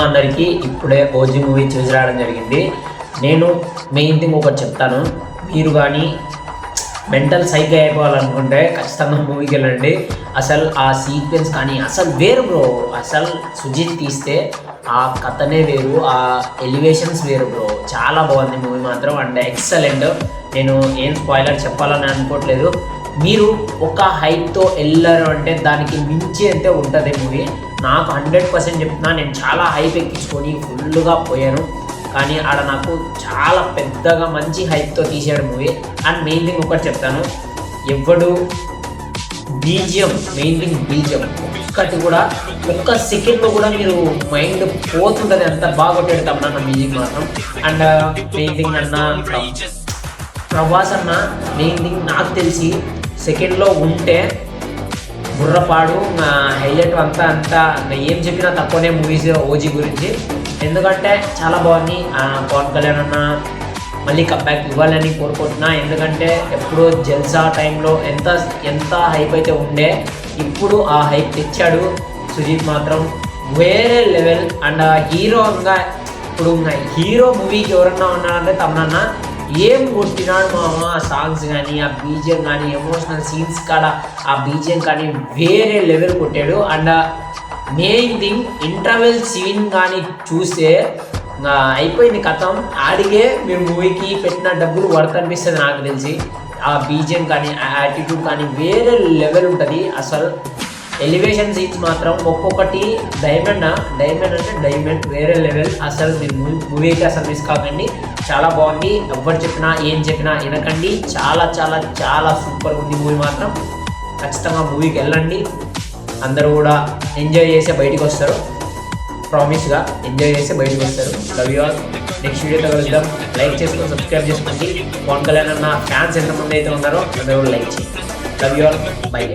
అమ్మ అందరికీ ఇప్పుడే ఓజీ మూవీ చూసి రావడం జరిగింది. నేను మెయిన్ థింగ్ ఒకటి చెప్తాను, మీరు కానీ మెంటల్ సైక్ అయిపోవాలనుకుంటే ఖచ్చితంగా మూవీకి వెళ్ళండి. అసలు ఆ సీక్వెన్స్ కానీ అసలు వేరు బ్రో. అసలు సుజిత్ తీస్తే ఆ కథనే వేరు, ఆ ఎలివేషన్స్ వేరు బ్రో. చాలా బాగుంది మూవీ మాత్రం, అండ్ ఎక్సలెంట్. నేను ఏం స్పాయిలర్ చెప్పాలని అనుకోవట్లేదు. మీరు ఒక హైప్తో వెళ్ళారు అంటే దానికి మించి అయితే ఉంటుంది మూవీ. నాకు 100% చెప్తున్నా, నేను చాలా హైప్ ఎక్కించుకొని ఫుల్గా పోయాను. కానీ ఆడ నాకు చాలా పెద్దగా మంచి హైప్తో తీసాడు మూవీ. అండ్ మెయిన్ థింగ్ ఒకటి చెప్తాను, ఎవడు బీజిఎం, మెయిన్ థింగ్ బీజిఎం ఒక్కటి కూడా ఒక్క సెకండ్లో కూడా మీరు మైండ్ పోతుంటుంది, అంత బాగా కొట్టాడు తమన్నా మ్యూజిక్ మాత్రం. అండ్ మెయిన్ థింగ్ ప్రభాస్ అన్న మెయిన్ థింగ్ నాకు తెలిసి సెకండ్లో ఉంటే బుర్రపాడు హైలైట్ అంతా ఏం చెప్పినా తక్కువనే మూవీస్ ఓజీ గురించి. ఎందుకంటే చాలా బాగుంది. పవన్ కళ్యాణ్ అన్న మళ్ళీ కమ్బ్యాక్ ఇవ్వాలని కోరుకుంటున్నా. ఎందుకంటే ఎప్పుడో జల్సా టైంలో ఎంత హైప్ అయితే ఉండే, ఇప్పుడు ఆ హైప్ తెచ్చాడు. సుజిత్ మాత్రం వేరే లెవెల్. అండ్ హీరోగా ఇప్పుడు హీరో మూవీకి ఎవరన్నా ఉన్నారంటే తమన్నా ఏం కొట్టినాడు మామ. ఆ సాంగ్స్ కానీ, ఆ బీజిఎం కానీ, ఎమోషనల్ సీన్స్ కాడ ఆ బీజిఎం కానీ వేరే లెవెల్ కొట్టాడు. And main thing interval scene కానీ చూస్తే అయిపోయింది కథం. ఆడిగే మీరు మూవీకి పెట్టిన డబ్బులు వర్త్ అనిపిస్తుంది నాకు తెలిసి. ఆ బీజిఎం కానీ, ఆ యాటిట్యూడ్ కానీ వేరే లెవెల్ ఉంటుంది. అసలు ఎలివేషన్ సీన్స్ మాత్రం ఒక్కొక్కటి డైమండ్ అంటే డైమండ్ వేరే లెవెల్. అసలు మీరు మూవీకి అసలు మిస్ కాకండి, చాలా బాగుంది. ఎవరు చెప్పినా ఏం చెప్పినా వినకండి, చాలా చాలా చాలా సూపర్ ఉంది మూవీ మాత్రం. ఖచ్చితంగా మూవీకి వెళ్ళండి, అందరూ కూడా ఎంజాయ్ చేసే బయటికి వస్తారు. ప్రామిస్గా ఎంజాయ్ చేసే బయటికి వస్తారు. Love you all. నెక్స్ట్ వీడియోతో కలుద్దాం. లైక్ చేసుకొని సబ్స్క్రైబ్ చేసుకోండి. పవన్ కళ్యాణ్ అన్న ఫ్యాన్స్ ఎంతమంది అయితే ఉన్నారో అందరూ లైక్ చేయండి. Love you all. బై.